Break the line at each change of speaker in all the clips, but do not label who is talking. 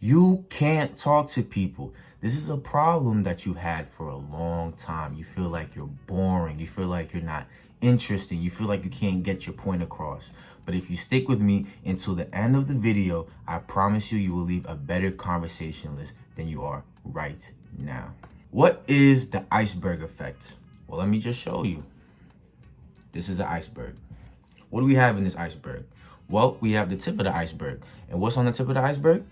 You can't talk to people. This is a problem that you've had for a long time. You feel like you're boring. You feel like you're not interesting. You feel like you can't get your point across. But if you stick with me until the end of the video, I promise you, you will leave a better conversationalist than you are right now. What is the iceberg effect? Well, let me just show you. This is an iceberg. What do we have in this iceberg? Well, we have the tip of the iceberg. And what's on the tip of the iceberg?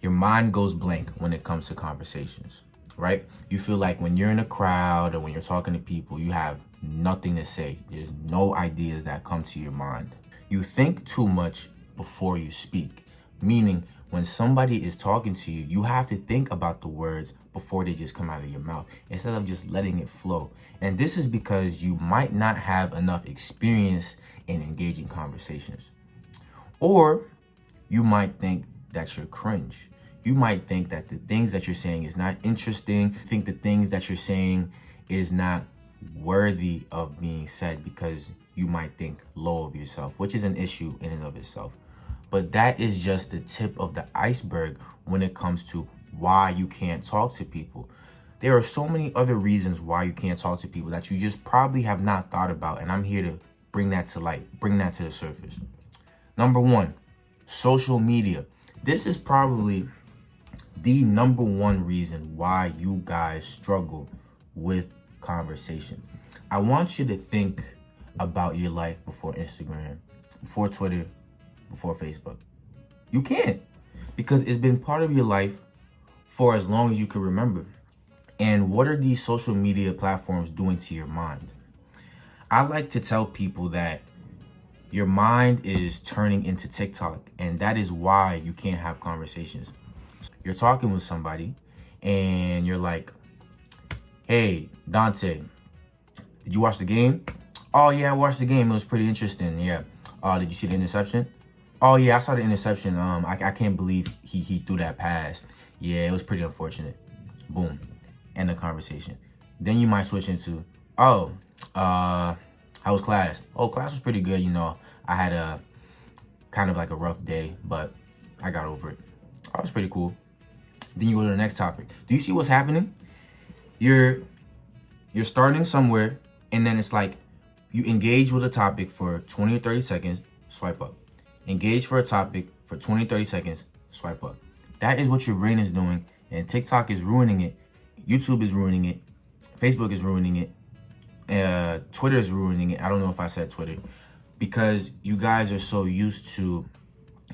Your mind goes blank when it comes to conversations, right? You feel like when you're in a crowd or when you're talking to people, you have nothing to say. There's no ideas that come to your mind. You think too much before you speak, meaning when somebody is talking to you, you have to think about the words before they just come out of your mouth instead of just letting it flow. And this is because you might not have enough experience in engaging conversations. Or you might think that you're cringe. You might think that the things that you're saying is not interesting. Think the things that you're saying is not worthy of being said because you might think low of yourself, which is an issue in and of itself. But that is just the tip of the iceberg when it comes to why you can't talk to people. There are so many other reasons why you can't talk to people that you just probably have not thought about. And I'm here to bring that to light, bring that to the surface. Number one, social media. This is probably the number one reason why you guys struggle with conversation. I want you to think about your life before Instagram, before Twitter, before Facebook. You can't, because it's been part of your life for as long as you can remember. And what are these social media platforms doing to your mind? I like to tell people that your mind is turning into TikTok, and that is why you can't have conversations. You're talking with somebody and you're like, hey, Dante, did you watch the game? Oh yeah, I watched the game. It was pretty interesting. Yeah. Did you see the interception? Oh yeah, I saw the interception. I can't believe he threw that pass. Yeah, it was pretty unfortunate. Boom. End the conversation. Then you might switch into, how was class? Oh, class was pretty good. You know, I had a kind of like a rough day, but I got over it. Oh, it was pretty cool. Then you go to the next topic. Do you see what's happening? You're starting somewhere, and then it's like you engage with a topic for 20 or 30 seconds, swipe up. Engage for a topic for 20, 30 seconds, swipe up. That is what your brain is doing, and TikTok is ruining it. YouTube is ruining it. Facebook is ruining it. Twitter is ruining it. I don't know if I said Twitter, because you guys are so used to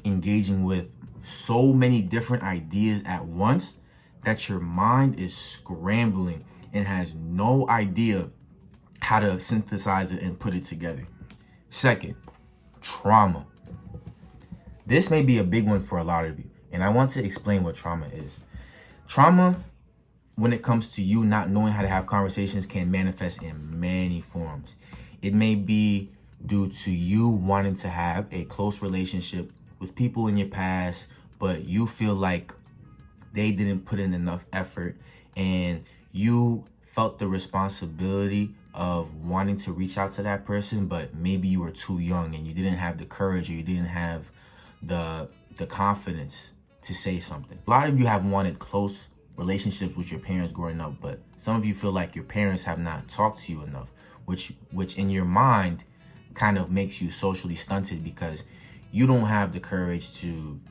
engaging with so many different ideas at once that your mind is scrambling and has no idea how to synthesize it and put it together. Second, trauma. This may be a big one for a lot of you, and I want to explain what trauma is. Trauma, when it comes to you not knowing how to have conversations, can manifest in many forms. It may be due to you wanting to have a close relationship with people in your past, but you feel like they didn't put in enough effort, and you felt the responsibility of wanting to reach out to that person, but maybe you were too young and you didn't have the courage, or you didn't have the confidence to say something. A lot of you have wanted close relationships with your parents growing up, but some of you feel like your parents have not talked to you enough, which in your mind kind of makes you socially stunted, because you don't have the courage to,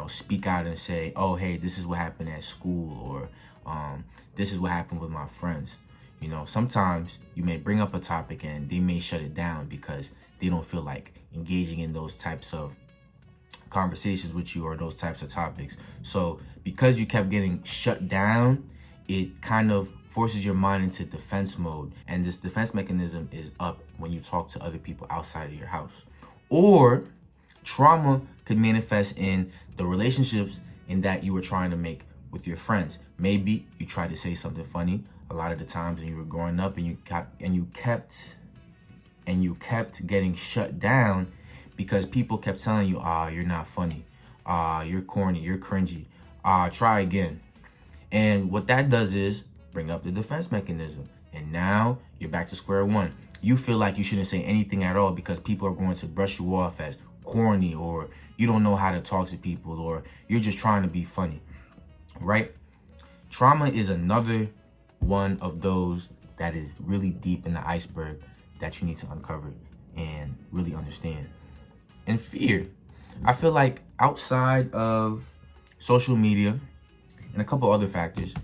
speak out and say, oh, hey, this is what happened at school, or this is what happened with my friends. Sometimes you may bring up a topic and they may shut it down because they don't feel like engaging in those types of conversations with you or those types of topics. So because you kept getting shut down, it kind of forces your mind into defense mode. And this defense mechanism is up when you talk to other people outside of your house. Or trauma could manifest in the relationships in that you were trying to make with your friends. Maybe you tried to say something funny a lot of the times when you were growing up, and you kept getting shut down because people kept telling you, you're not funny, you're corny, you're cringy, try again. And what that does is bring up the defense mechanism, and now you're back to square one. You feel like you shouldn't say anything at all because people are going to brush you off as corny, or you don't know how to talk to people, or you're just trying to be funny, right? Trauma is another one of those that is really deep in the iceberg that you need to uncover and really understand. And fear, I feel like outside of social media and a couple other factors,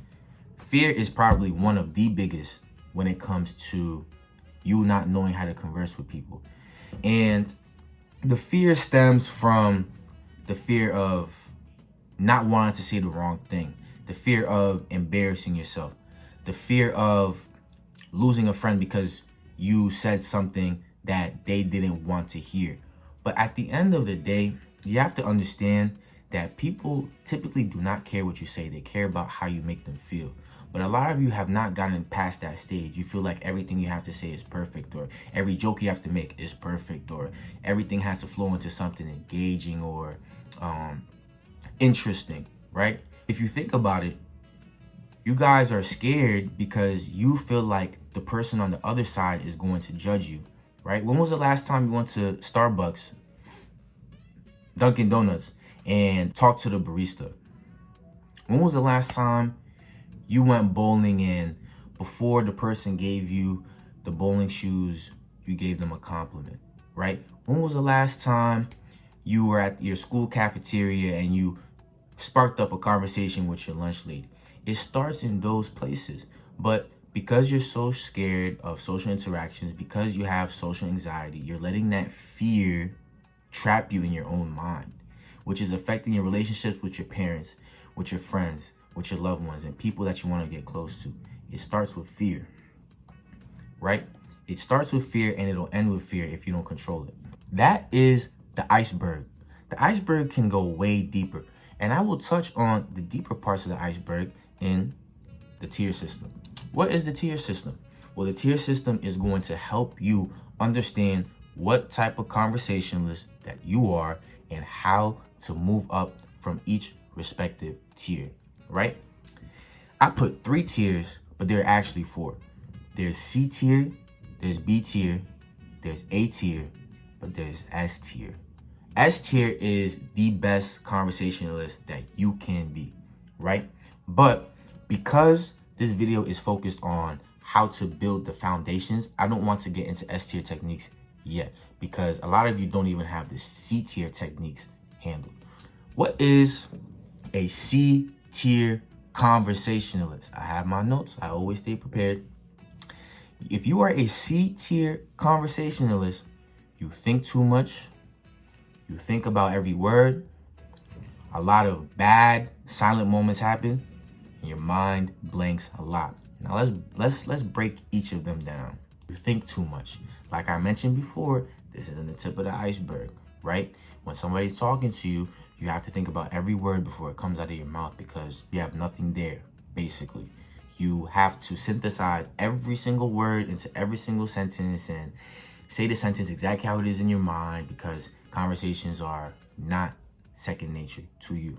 fear is probably one of the biggest when it comes to you not knowing how to converse with people. And the fear stems from the fear of not wanting to say the wrong thing, the fear of embarrassing yourself, the fear of losing a friend because you said something that they didn't want to hear. But at the end of the day, you have to understand that people typically do not care what you say. They care about how you make them feel. But a lot of you have not gotten past that stage. You feel like everything you have to say is perfect, or every joke you have to make is perfect, or everything has to flow into something engaging or interesting, right? If you think about it, you guys are scared because you feel like the person on the other side is going to judge you, right? When was the last time you went to Starbucks, Dunkin' Donuts, and talked to the barista? When was the last time you went bowling and before the person gave you the bowling shoes, you gave them a compliment, right? When was the last time you were at your school cafeteria and you sparked up a conversation with your lunch lady? It starts in those places. But because you're so scared of social interactions, because you have social anxiety, you're letting that fear trap you in your own mind, which is affecting your relationships with your parents, with your friends, with your loved ones, and people that you want to get close to. It starts with fear, right? It starts with fear and it'll end with fear if you don't control it. That is the iceberg. The iceberg can go way deeper. And I will touch on the deeper parts of the iceberg in the tier system. What is the tier system? Well, the tier system is going to help you understand what type of conversationalist that you are and how to move up from each respective tier, right? I put 3 tiers, but there are actually 4. There's C tier, there's B tier, there's A tier, but there's S tier. S tier is the best conversationalist that you can be, right? But because this video is focused on how to build the foundations, I don't want to get into S tier techniques yet because a lot of you don't even have the C tier techniques handled. What is a C tier conversationalist? I have my notes. I always stay prepared. If you are a C tier conversationalist, you think too much. You think about every word. A lot of bad silent moments happen, and your mind blanks a lot. Now let's break each of them down. You think too much. Like I mentioned before, this isn't the tip of the iceberg, right? When somebody's talking to you, you have to think about every word before it comes out of your mouth because you have nothing there, basically. You have to synthesize every single word into every single sentence and say the sentence exactly how it is in your mind because conversations are not second nature to you.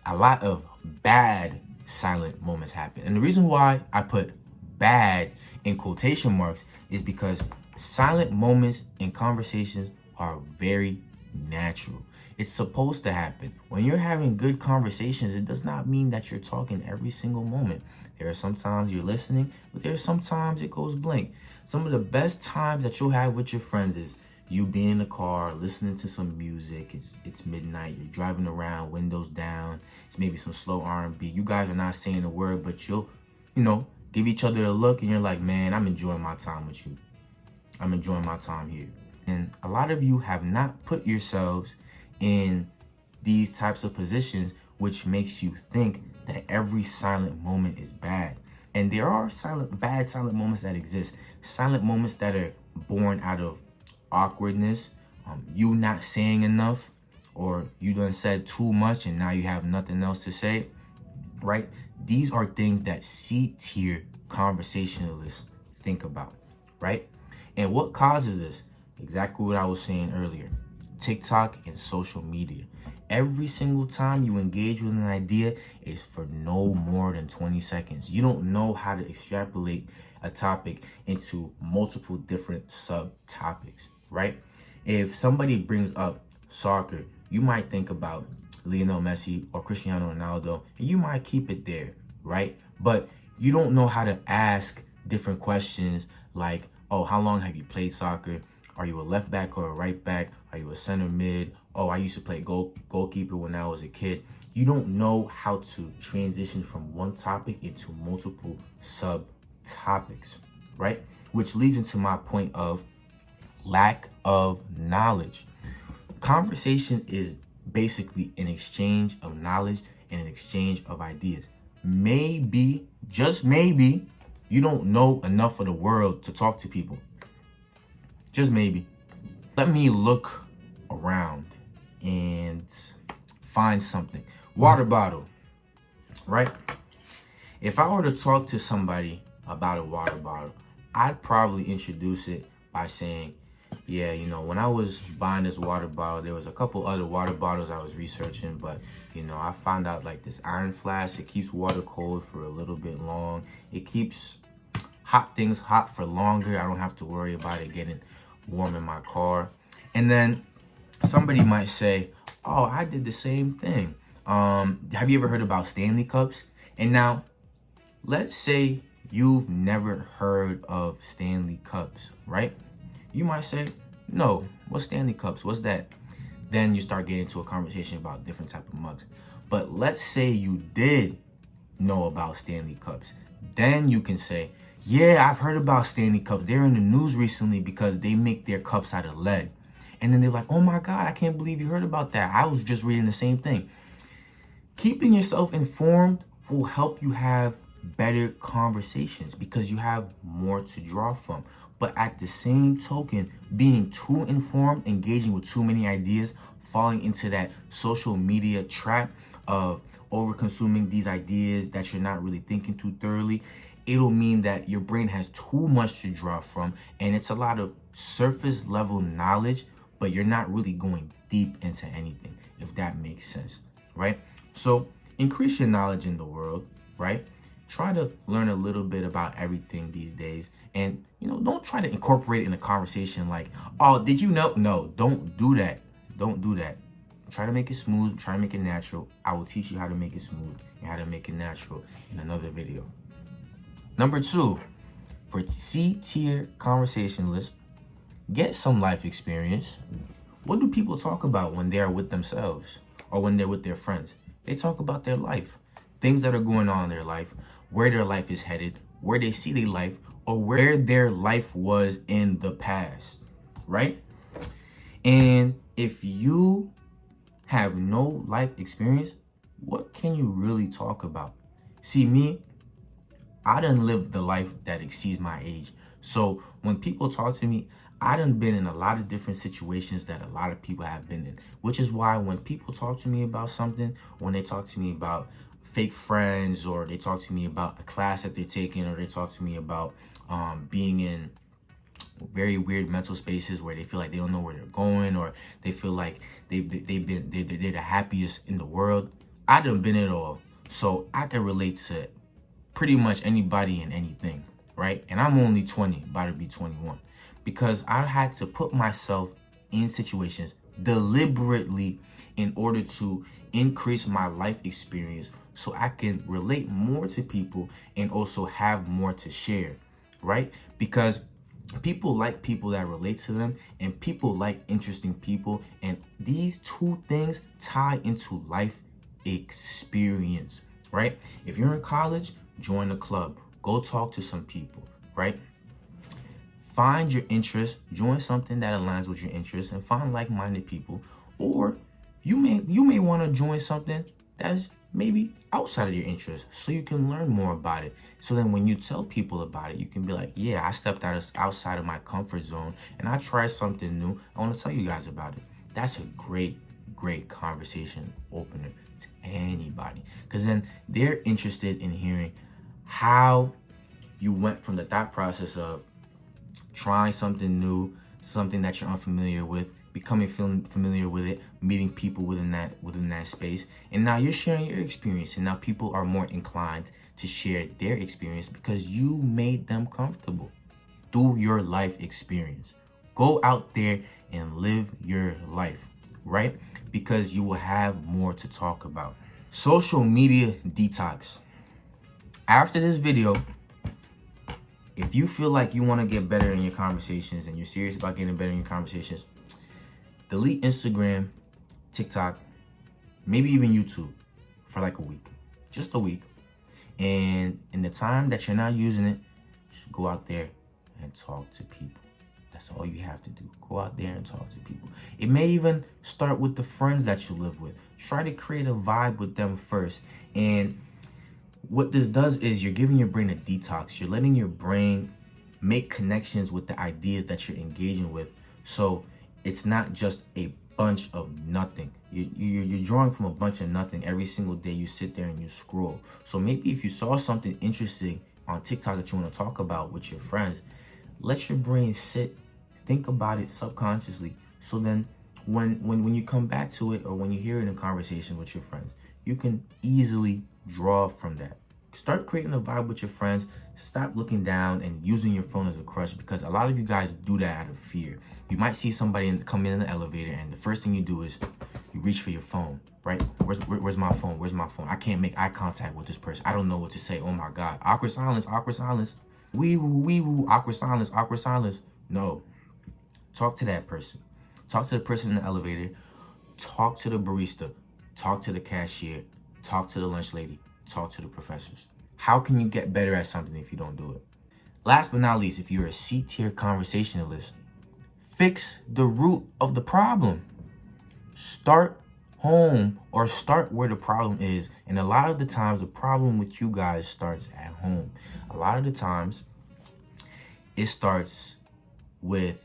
A lot of bad silent moments happen. And the reason why I put bad in quotation marks is because silent moments in conversations are very natural. It's supposed to happen. When you're having good conversations, it does not mean that you're talking every single moment. There are some times you're listening, but there are some times it goes blank. Some of the best times that you'll have with your friends is you be in the car, listening to some music. It's midnight. You're driving around, windows down. It's maybe some slow R&B. You guys are not saying a word, but you'll, give each other a look, and you're like, man, I'm enjoying my time with you. I'm enjoying my time here. And a lot of you have not put yourselves in these types of positions, which makes you think that every silent moment is bad. And there are bad silent moments that exist. Silent moments that are born out of awkwardness, you not saying enough, or you done said too much and now you have nothing else to say, right? These are things that C tier conversationalists think about, right? And what causes this? Exactly what I was saying earlier. TikTok and social media. Every single time you engage with an idea is for no more than 20 seconds. You don't know how to extrapolate a topic into multiple different subtopics, right? If somebody brings up soccer, You might think about Lionel Messi or Cristiano Ronaldo, and you might keep it there, right? But you don't know how to ask different questions like, oh, how long have you played soccer? Are you a left back or a right back? Are you a center mid? Oh, I used to play goalkeeper when I was a kid. You don't know how to transition from one topic into multiple subtopics, right? Which leads into my point of lack of knowledge. Conversation is basically an exchange of knowledge and an exchange of ideas. Maybe, just maybe, you don't know enough of the world to talk to people. Just maybe. Let me look around and find something. Water bottle, right? If I were to talk to somebody about a water bottle, I'd probably introduce it by saying, yeah, you know, when I was buying this water bottle, there was a couple other water bottles I was researching, but, you know, I found out like this iron flask, it keeps water cold for a little bit long. It keeps hot things hot for longer. I don't have to worry about it getting warm in my car. And then somebody might say, oh, I did the same thing. Have you ever heard about Stanley cups? And now, let's say you've never heard of Stanley cups, right? You might say, no, what's Stanley cups? What's that? Then you start getting into a conversation about different type of mugs. But let's say you did know about Stanley cups. Then you can say, yeah, I've heard about Stanley cups. They're in the news recently because they make their cups out of lead. And then they're like, oh my God, I can't believe you heard about that. I was just reading the same thing. Keeping yourself informed will help you have better conversations because you have more to draw from. But at the same token, being too informed, engaging with too many ideas, falling into that social media trap of over-consuming these ideas that you're not really thinking too thoroughly, it'll mean that your brain has too much to draw from, and it's a lot of surface level knowledge, but you're not really going deep into anything, if that makes sense, right? So increase your knowledge in the world, right? Try to learn a little bit about everything these days. And, you know, don't try to incorporate it in a conversation like, oh, did you know? No, don't do that. Don't do that. Try to make it smooth. Try to make it natural. I will teach you how to make it smooth and how to make it natural in another video. Number 2, for C-tier conversationalists, get some life experience. What do people talk about when they are with themselves or when they're with their friends? They talk about their life, things that are going on in their life, where their life is headed, where they see their life, or where their life was in the past, right? And if you have no life experience, what can you really talk about? See, me, I done lived the life that exceeds my age. So when people talk to me, I done been in a lot of different situations that a lot of people have been in, which is why when people talk to me about something, when they talk to me about fake friends, or they talk to me about a class that they're taking, or they talk to me about being in very weird mental spaces where they feel like they don't know where they're going, or they feel like they're the happiest in the world. I done been it all, so I can relate to pretty much anybody and anything, right? And I'm only 20, about to be 21, because I had to put myself in situations deliberately in order to increase my life experience so I can relate more to people and also have more to share, right? Because people like people that relate to them, and people like interesting people, and these two things tie into life experience, right? If you're in college, join a club, go talk to some people, right? Find your interest, join something that aligns with your interests, and find like-minded people. Or you may want to join something that's maybe outside of your interest, so you can learn more about it. So then when you tell people about it, you can be like, yeah, I stepped outside of my comfort zone and I tried something new. I want to tell you guys about it. That's a great conversation opener to anybody, because then they're interested in hearing how you went from the thought process of trying something new, something that you're unfamiliar with, becoming familiar with it, meeting people within that space, and now you're sharing your experience, and now people are more inclined to share their experience because you made them comfortable through your life experience. Go out there and live your life. right? Because you will have more to talk about. Social media detox. After this video, if you feel like you want to get better in your conversations and you're serious about getting better in your conversations, delete Instagram, TikTok, maybe even YouTube for like a week, just a week. And in the time that you're not using it, just go out there and talk to people. That's all you have to do. Go out there and talk to people. It may even start with the friends that you live with. Try to create a vibe with them first. And what this does is you're giving your brain a detox. You're letting your brain make connections with the ideas that you're engaging with. So it's not just a bunch of nothing. You're drawing from a bunch of nothing. Every single day you sit there and you scroll. So maybe if you saw something interesting on TikTok that you want to talk about with your friends, let your brain sit, think about it subconsciously. So then when you come back to it, or when you hear it in a conversation with your friends, you can easily draw from that. Start creating a vibe with your friends. Stop looking down and using your phone as a crutch, because a lot of you guys do that out of fear. You might see somebody come in the elevator, and the first thing you do is you reach for your phone, right? Where's my phone? Where's my phone? I can't make eye contact with this person. I don't know what to say. Oh my God. Awkward silence, awkward silence. Wee woo, awkward silence, awkward silence. No. Talk to that person. Talk to the person in the elevator. Talk to the barista. Talk to the cashier. Talk to the lunch lady. Talk to the professors. How can you get better at something if you don't do it? Last but not least, if you're a C-tier conversationalist, fix the root of the problem. Start home, or start where the problem is. And a lot of the times, the problem with you guys starts at home. A lot of the times, it starts with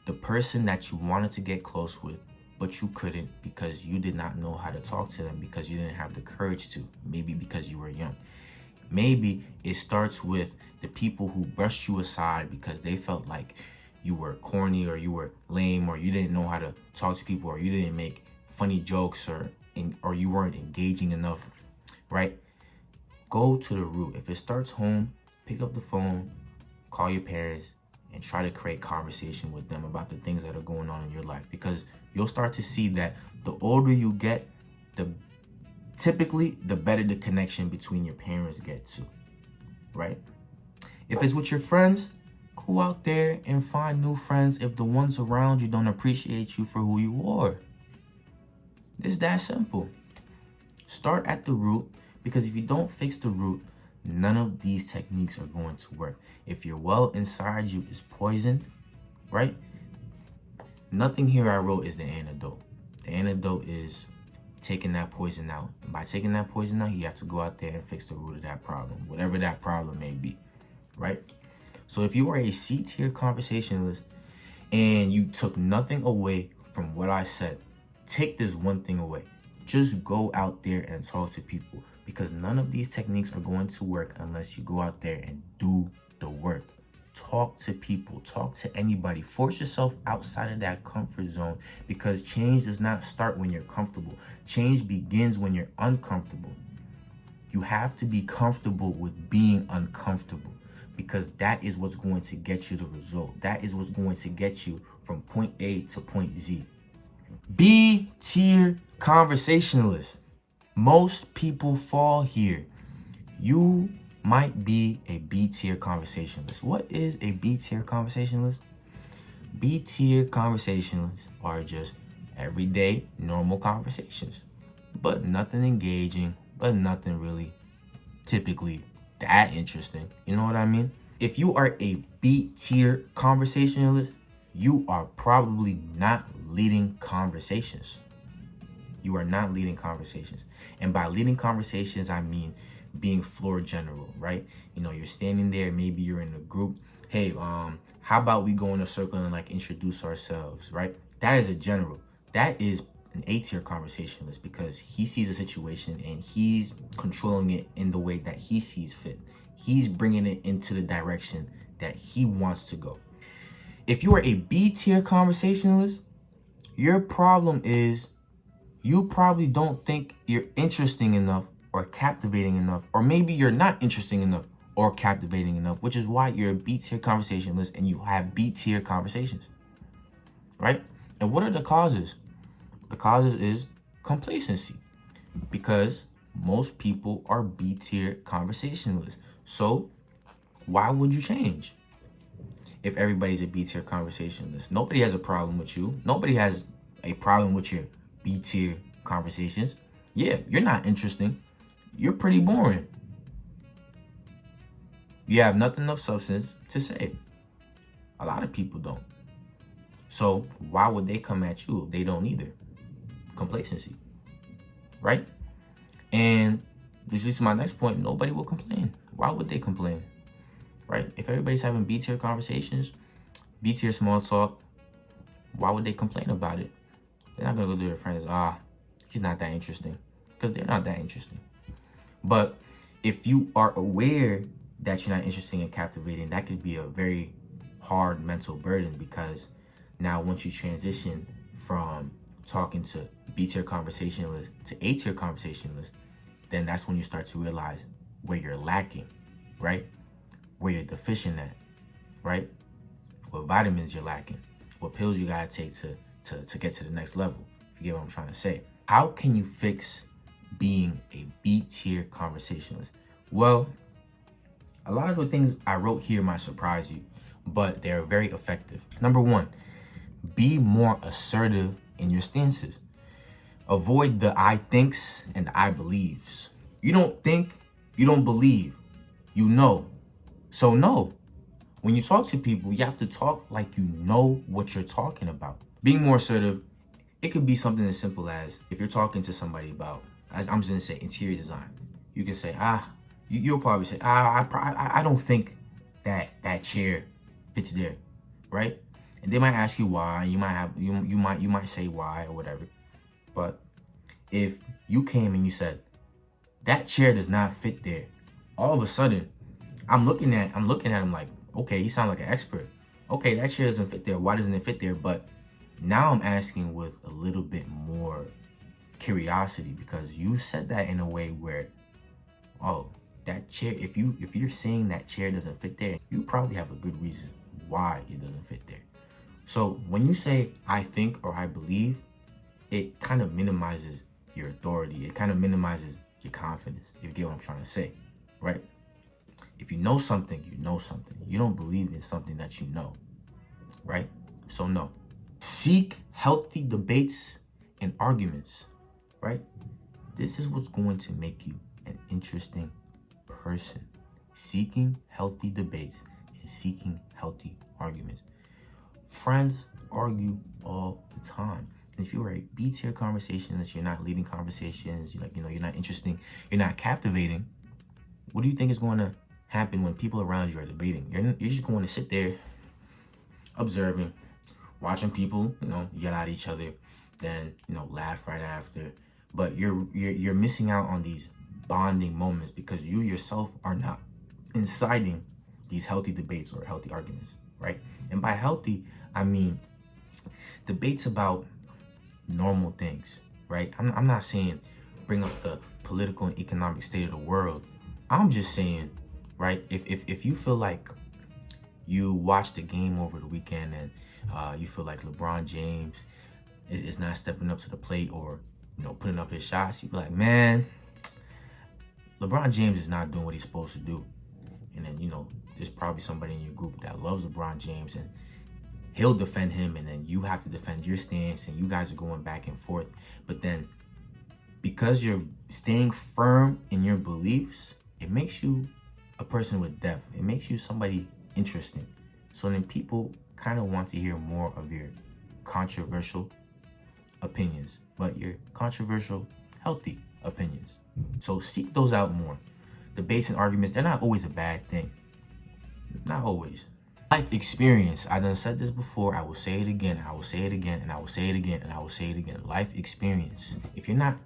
the person that you wanted to get close with, but you couldn't because you did not know how to talk to them, because you didn't have the courage to. Maybe because you were young. Maybe it starts with the people who brushed you aside because they felt like you were corny, or you were lame, or you didn't know how to talk to people, or you didn't make funny jokes, or you weren't engaging enough, right? Go to the root. If it starts home, pick up the phone, call your parents, and try to create conversation with them about the things that are going on in your life, because you'll start to see that the older you get, typically the better the connection between your parents get to, right? If it's with your friends, go out there and find new friends if the ones around you don't appreciate you for who you are. It's that simple. Start at the root, because if you don't fix the root, none of these techniques are going to work. If your well inside you is poisoned, right? Nothing here I wrote is the antidote. The antidote is taking that poison out. And by taking that poison out, you have to go out there and fix the root of that problem, whatever that problem may be, right? So if you are a C-tier conversationalist and you took nothing away from what I said, take this one thing away. Just go out there and talk to people, because none of these techniques are going to work unless you go out there and do the work. Talk to people, talk to anybody. Force yourself outside of that comfort zone, because change does not start when you're comfortable. Change begins when you're uncomfortable. You have to be comfortable with being uncomfortable, because that is what's going to get you the result. That is what's going to get you from point A to point Z. B-tier conversationalist. Most people fall here. You might be a B-tier conversationalist. What is a B-tier conversationalist? B-tier conversationalists are just everyday, normal conversations, but nothing engaging, but nothing really typically that interesting. You know what I mean? If you are a B-tier conversationalist, you are probably not leading conversations. You are not leading conversations. And by leading conversations, I mean being floor general, right? You know, you're standing there, maybe you're in a group. Hey, how about we go in a circle and like introduce ourselves, right? That is a general. That is an A-tier conversationalist, because he sees a situation and he's controlling it in the way that he sees fit. He's bringing it into the direction that he wants to go. If you are a B-tier conversationalist, your problem is you probably don't think you're interesting enough or captivating enough, or maybe you're not interesting enough or captivating enough, which is why you're a B-tier conversationalist and you have B-tier conversations, right? And what are the causes? The causes is complacency, because most people are B tier conversationalists. So why would you change if everybody's a B tier conversationalist? Nobody has a problem with you. Nobody has a problem with your B tier conversations. Yeah, you're not interesting. You're pretty boring. You have nothing of substance to say. A lot of people don't. So why would they come at you if they don't either? Complacency, right? And this leads to my next point. Nobody will complain. Why would they complain, right? If everybody's having B tier conversations, B tier small talk, why would they complain about it? They're not gonna go to their friends, he's not that interesting, because they're not that interesting. But if you are aware that you're not interesting and captivating, that could be a very hard mental burden, because now once you transition from talking to B tier conversationalists to A tier conversationalists, then that's when you start to realize where you're lacking, right? Where you're deficient at, right? What vitamins you're lacking, what pills you gotta take to get to the next level, if you get what I'm trying to say. How can you fix being a B tier conversationalist? Well, a lot of the things I wrote here might surprise you, but they're very effective. Number one, be more assertive in your stances. Avoid the I thinks and the I believes. You don't think, you don't believe, you know. So no. When you talk to people, you have to talk like you know what you're talking about. Being more assertive, it could be something as simple as, if you're talking to somebody about, I'm just gonna say interior design, you can say, you'll probably say, I don't think that chair fits there, right? And they might ask you why. You might say why or whatever. But if you came and you said that chair does not fit there, all of a sudden I'm looking at him like, okay, he sounds like an expert. Okay, that chair doesn't fit there. Why doesn't it fit there? But now I'm asking with a little bit more curiosity, because you said that in a way where, that chair, if you're saying that chair doesn't fit there, you probably have a good reason why it doesn't fit there. So when you say I think or I believe, it kind of minimizes your authority. It kind of minimizes your confidence. You get what I'm trying to say, right? If you know something, you know something. You don't believe in something that you know, right? So no. Seek healthy debates and arguments, right? This is what's going to make you an interesting person. Seeking healthy debates and seeking healthy arguments. Friends argue all the time. And if you're a B tier conversationalist, you're not leading conversations, you're not interesting, you're not captivating, what do you think is going to happen when people around you are debating? You're just going to sit there observing, watching people, yell at each other, then, laugh right after. But you're missing out on these bonding moments because you yourself are not inciting these healthy debates or healthy arguments, right? And by healthy, I mean debates about normal things, right? I'm not saying bring up the political and economic state of the world. I'm just saying, right, if you feel like you watched a game over the weekend and you feel like LeBron James is not stepping up to the plate or, putting up his shots, you be like, man, LeBron James is not doing what he's supposed to do. And then, there's probably somebody in your group that loves LeBron James and he'll defend him, and then you have to defend your stance, and you guys are going back and forth. But then because you're staying firm in your beliefs, it makes you a person with depth. It makes you somebody interesting. So then people kind of want to hear more of your controversial opinions, but your controversial, healthy opinions. So seek those out more. Debates and arguments, they're not always a bad thing. Not always. Life experience. I done said this before. I will say it again. I will say it again, and I will say it again, and I will say it again. Life experience. If you're not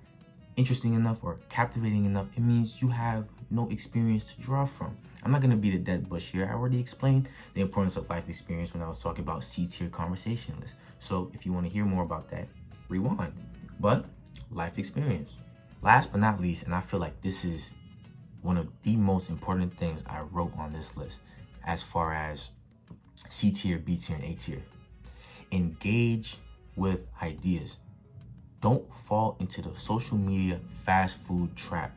interesting enough or captivating enough, it means you have no experience to draw from. I'm not going to beat a dead bush here. I already explained the importance of life experience when I was talking about C-tier conversationalists. So if you want to hear more about that, rewind. But life experience. Last but not least, and I feel like this is one of the most important things I wrote on this list as far as C-tier, B-tier, and A-tier. Engage with ideas. Don't fall into the social media fast food trap.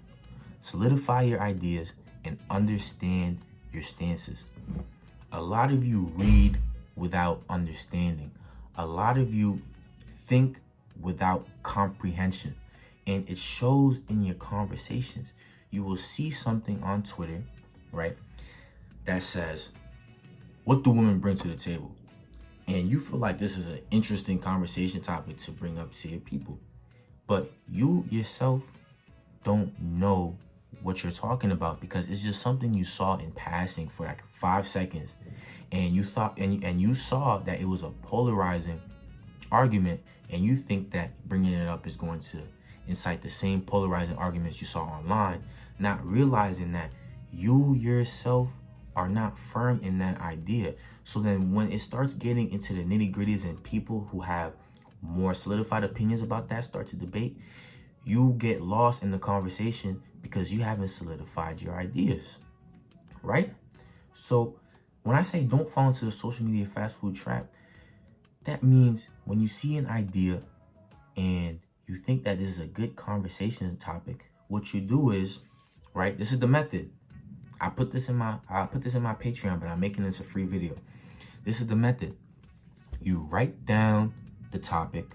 Solidify your ideas and understand your stances. A lot of you read without understanding. A lot of you think without comprehension. And it shows in your conversations. You will see something on Twitter, right, that says, what do women bring to the table? And you feel like this is an interesting conversation topic to bring up to your people. But you yourself don't know what you're talking about because it's just something you saw in passing for like 5 seconds. And you thought, and you saw that it was a polarizing argument. And you think that bringing it up is going to incite the same polarizing arguments you saw online, not realizing that you yourself are not firm in that idea. So then when it starts getting into the nitty gritties and people who have more solidified opinions about that start to debate, you get lost in the conversation because you haven't solidified your ideas, right? So when I say don't fall into the social media fast food trap, that means when you see an idea and you think that this is a good conversation topic, what you do is, right, this is the method. I put this in my Patreon, but I'm making this a free video. This is the method. You write down the topic,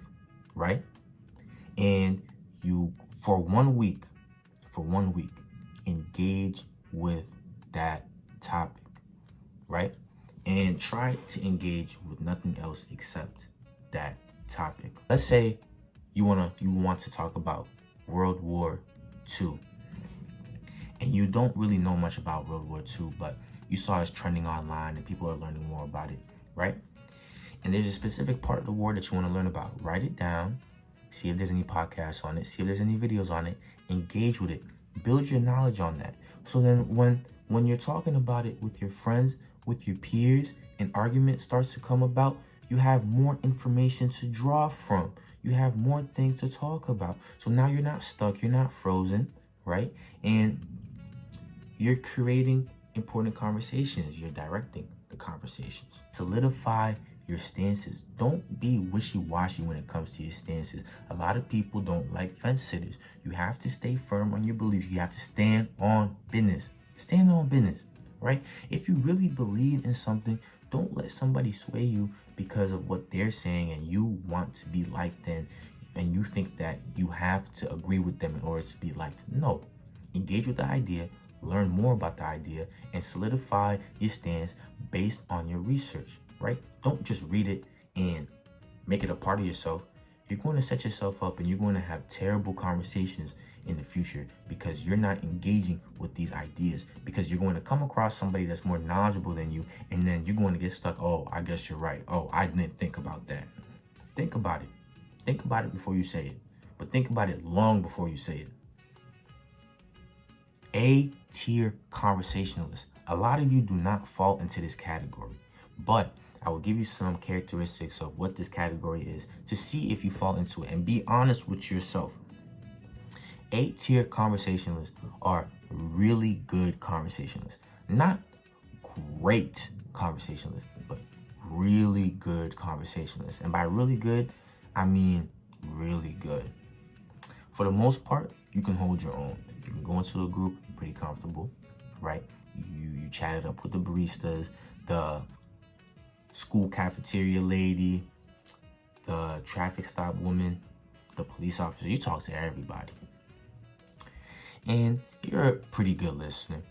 right? And you, for 1 week, engage with that topic, right? And try to engage with nothing else except that topic. Let's say you want to talk about World War II. And you don't really know much about World War II, but you saw it's trending online and people are learning more about it, right? And there's a specific part of the war that you want to learn about. Write it down, see if there's any podcasts on it, see if there's any videos on it, engage with it, build your knowledge on that. So then when you're talking about it with your friends, with your peers, an argument starts to come about, you have more information to draw from. You have more things to talk about. So now you're not stuck, you're not frozen, right? And you're creating important conversations. You're directing the conversations. Solidify your stances. Don't be wishy-washy when it comes to your stances. A lot of people don't like fence sitters. You have to stay firm on your beliefs. You have to stand on business. Stand on business, right? If you really believe in something, don't let somebody sway you because of what they're saying and you want to be liked and you think that you have to agree with them in order to be liked. No. Engage with the idea. Learn more about the idea and solidify your stance based on your research, right? Don't just read it and make it a part of yourself. You're going to set yourself up and you're going to have terrible conversations in the future because you're not engaging with these ideas, because you're going to come across somebody that's more knowledgeable than you, and then you're going to get stuck. Oh, I guess you're right. Oh, I didn't think about that. Think about it. Think about it before you say it, but think about it long before you say it. A-tier conversationalists. A lot of you do not fall into this category, but I will give you some characteristics of what this category is to see if you fall into it and be honest with yourself. A-tier conversationalists are really good conversationalists. Not great conversationalists, but really good conversationalists. And by really good, I mean really good. For the most part, you can hold your own. You can go into a group, you're pretty comfortable, right? You chat it up with the baristas, the school cafeteria lady, the traffic stop woman, the police officer. You talk to everybody. And you're a pretty good listener.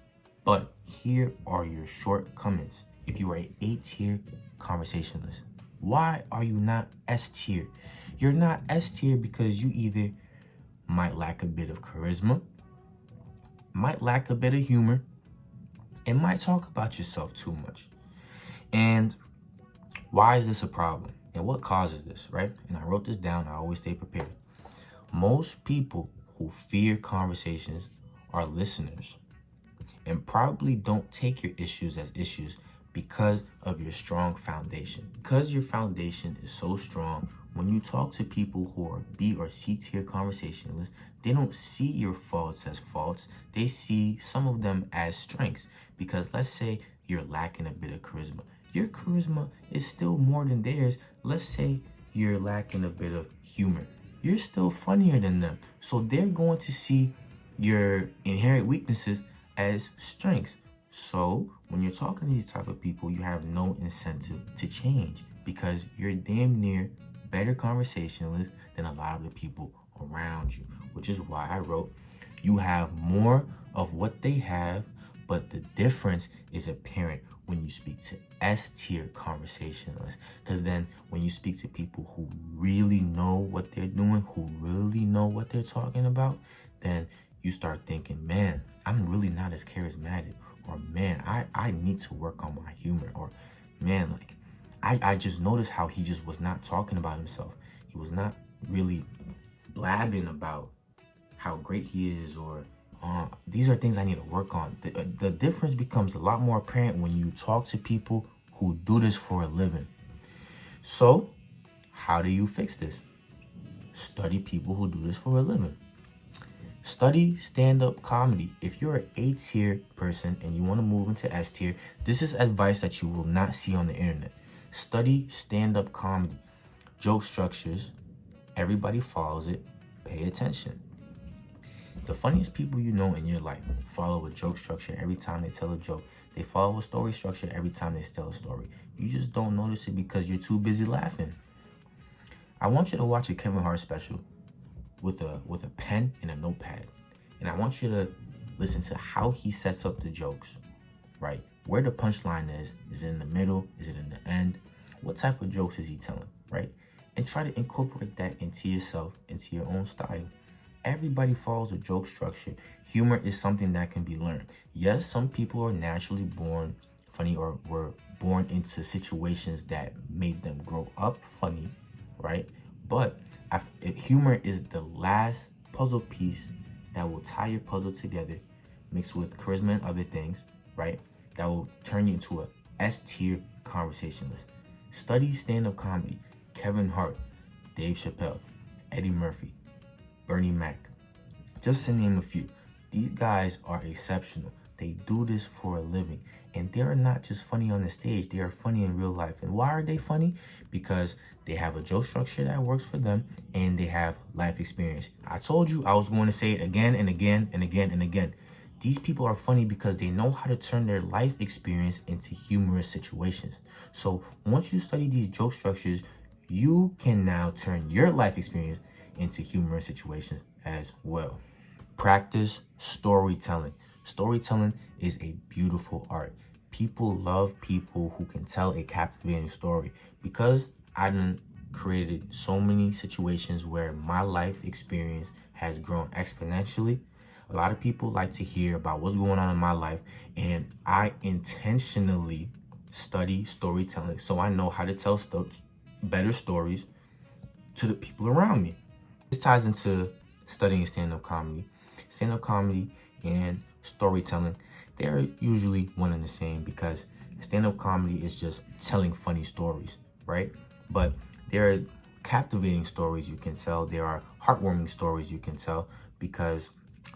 But here are your shortcomings. If you are an A-tier conversationalist, why are you not S-tier? You're not S-tier because you either might lack a bit of charisma, might lack a bit of humor, and might talk about yourself too much. And why is this a problem? And what causes this, right? And I wrote this down. I always stay prepared. Most people who fear conversations are listeners and probably don't take your issues as issues because of your strong foundation. Because your foundation is so strong, when you talk to people who are B or C tier conversationalists, they don't see your faults as faults. They see some of them as strengths. Because let's say you're lacking a bit of charisma. Your charisma is still more than theirs. Let's say you're lacking a bit of humor. you're still funnier than them. So they're going to see your inherent weaknesses as strengths. So when you're talking to these type of people, you have no incentive to change because you're damn near better conversationalist than a lot of the people around you, which is why I wrote, you have more of what they have, but the difference is apparent when you speak to S-tier conversationalists. Because then when you speak to people who really know what they're doing, who really know what they're talking about, then you start thinking, man, I'm really not as charismatic. Or man, I need to work on my humor. Or man, like I just noticed how he just was not talking about himself. He was not really blabbing about how great he is, or these are things I need to work on. The difference becomes a lot more apparent when you talk to people who do this for a living. So how do you fix this? Study people who do this for a living. Study stand-up comedy. If you're an A-tier person and you want to move into S-tier, this is advice that you will not see on the internet. Study stand-up comedy. Joke structures. Everybody follows it. Pay attention. The funniest people you know in your life follow a joke structure every time they tell a joke. They follow a story structure every time they tell a story. You just don't notice it because you're too busy laughing. I want you to watch a Kevin Hart special with a pen and a notepad. And I want you to listen to how he sets up the jokes, right? Where the punchline is it in the middle? Is it in the end? What type of jokes is he telling, right? And try to incorporate that into yourself, into your own style. Everybody follows a joke structure. Humor is something that can be learned. Yes, some people are naturally born funny or were born into situations that made them grow up funny, right? But humor is the last puzzle piece that will tie your puzzle together, mixed with charisma and other things, right? That will turn you into a S-tier conversationalist. Study stand-up comedy. Kevin Hart, Dave Chappelle, Eddie Murphy, Bernie Mac, just to name a few. These guys are exceptional. They do this for a living. And they're not just funny on the stage, they are funny in real life. And why are they funny? Because they have a joke structure that works for them and they have life experience. I told you I was going to say it again and again and again and again. These people are funny because they know how to turn their life experience into humorous situations. So once you study these joke structures, you can now turn your life experience into humorous situations as well. Practice storytelling. Storytelling is a beautiful art. People love people who can tell a captivating story. Because I done created so many situations where my life experience has grown exponentially, a lot of people like to hear about what's going on in my life, and I intentionally study storytelling so I know how to tell better stories to the people around me. This ties into studying stand-up comedy. Stand-up comedy and storytelling, they're usually one and the same because stand-up comedy is just telling funny stories, right? But there are captivating stories you can tell. There are heartwarming stories you can tell because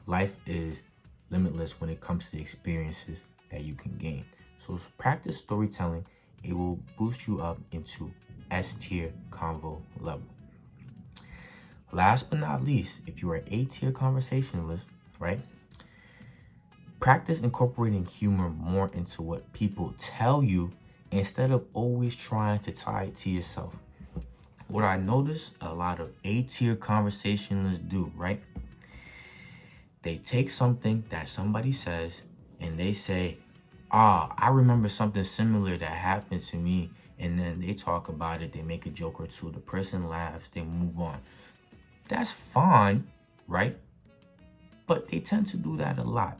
life is limitless when it comes to experiences that you can gain. So practice storytelling. It will boost you up into S-tier convo level. Last but not least, if you are an A-tier conversationalist, right? Practice incorporating humor more into what people tell you instead of always trying to tie it to yourself. What I notice a lot of A-tier conversationalists do, right? They take something that somebody says and they say, I remember something similar that happened to me. And then they talk about it. They make a joke or two. The person laughs. They move on. That's fine, right? But they tend to do that a lot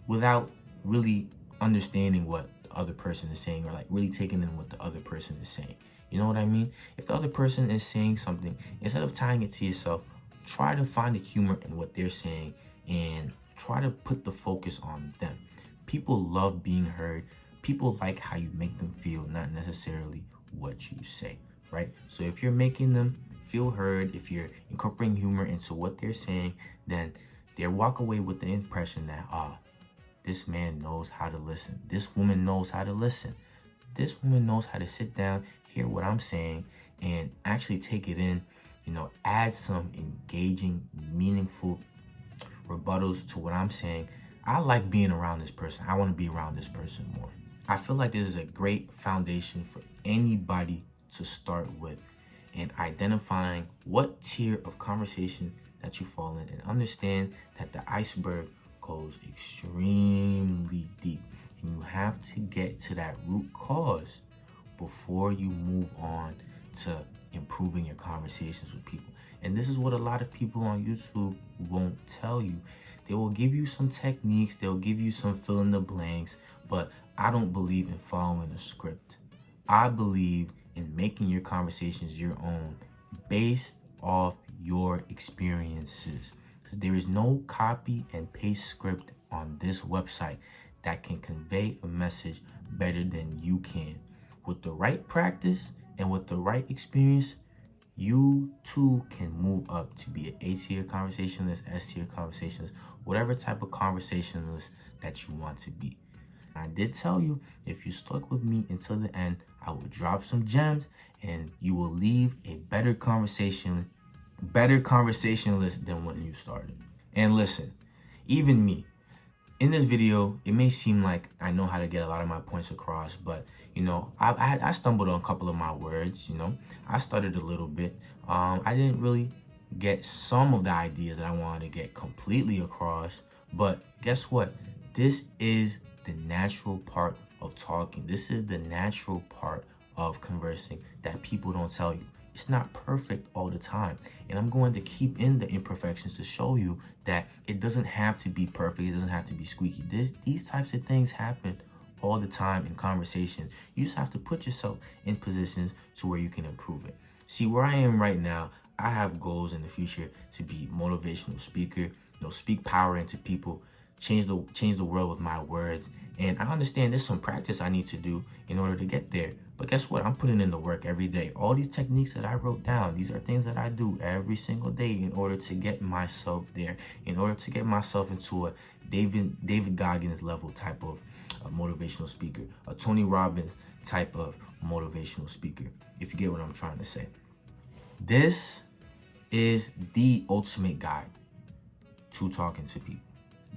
without really understanding what the other person is saying or like really taking in what the other person is saying. You know what I mean? If the other person is saying something, instead of tying it to yourself, try to find the humor in what they're saying and try to put the focus on them. People love being heard. People like how you make them feel, not necessarily what you say, right? So if you're making them feel heard, if you're incorporating humor into what they're saying, then they walk away with the impression that, this man knows how to listen. This woman knows how to listen. This woman knows how to sit down, hear what I'm saying, and actually take it in, add some engaging, meaningful rebuttals to what I'm saying. I like being around this person. I want to be around this person more. I feel like this is a great foundation for anybody to start with, and identifying what tier of conversation that you fall in, and understand that the iceberg goes extremely deep, and you have to get to that root cause before you move on to improving your conversations with people. And this is what a lot of people on YouTube won't tell you. They will give you some techniques, they'll give you some fill in the blanks, but I don't believe in following a script. I believe in making your conversations your own based off your experiences. Because there is no copy and paste script on this website that can convey a message better than you can. With the right practice and with the right experience, you too can move up to be an A-tier conversationalist, S-tier conversationalist, whatever type of conversationalist that you want to be. I did tell you, if you stuck with me until the end, I will drop some gems and you will leave a better conversationalist than when you started. And listen, even me, in this video, it may seem like I know how to get a lot of my points across, but I stumbled on a couple of my words. I stuttered a little bit. I didn't really get some of the ideas that I wanted to get completely across, but guess what? This is the natural part of talking. This is the natural part of conversing that people don't tell you. It's not perfect all the time, and I'm going to keep in the imperfections to show you that it doesn't have to be perfect. It doesn't have to be squeaky. These types of things happen all the time in conversation. You just have to put yourself in positions to where you can improve it. See, where I am right now, I have goals in the future to be motivational speaker, speak power into people, change the world with my words. And I understand there's some practice I need to do in order to get there. But guess what? I'm putting in the work every day. All these techniques that I wrote down, these are things that I do every single day in order to get myself there, in order to get myself into a David Goggins level type of motivational speaker, a Tony Robbins type of motivational speaker, if you get what I'm trying to say. This is the ultimate guide to talking to people,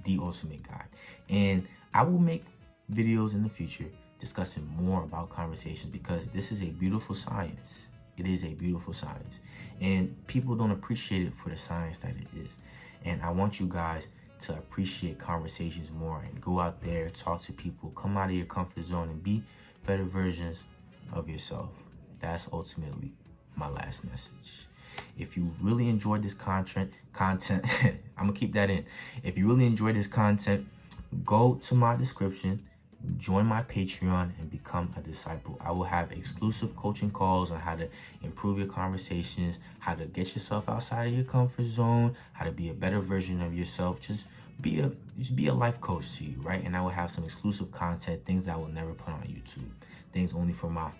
the ultimate guide. And I will make videos in the future discussing more about conversations, because this is a beautiful science. It is a beautiful science, and people don't appreciate it for the science that it is. And I want you guys to appreciate conversations more and go out there, talk to people, come out of your comfort zone and be better versions of yourself. That's ultimately my last message. If you really enjoyed this content, I'm gonna keep that in. If you really enjoyed this content, go to my description, join my Patreon, and become a disciple. I will have exclusive coaching calls on how to improve your conversations, how to get yourself outside of your comfort zone, how to be a better version of yourself. Just be a life coach to you, right? And I will have some exclusive content, things that I will never put on YouTube, things only for my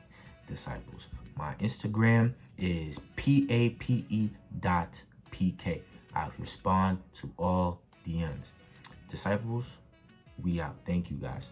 disciples. My Instagram is pape.pk. I'll respond to all DMs. Disciples, we out. Thank you guys.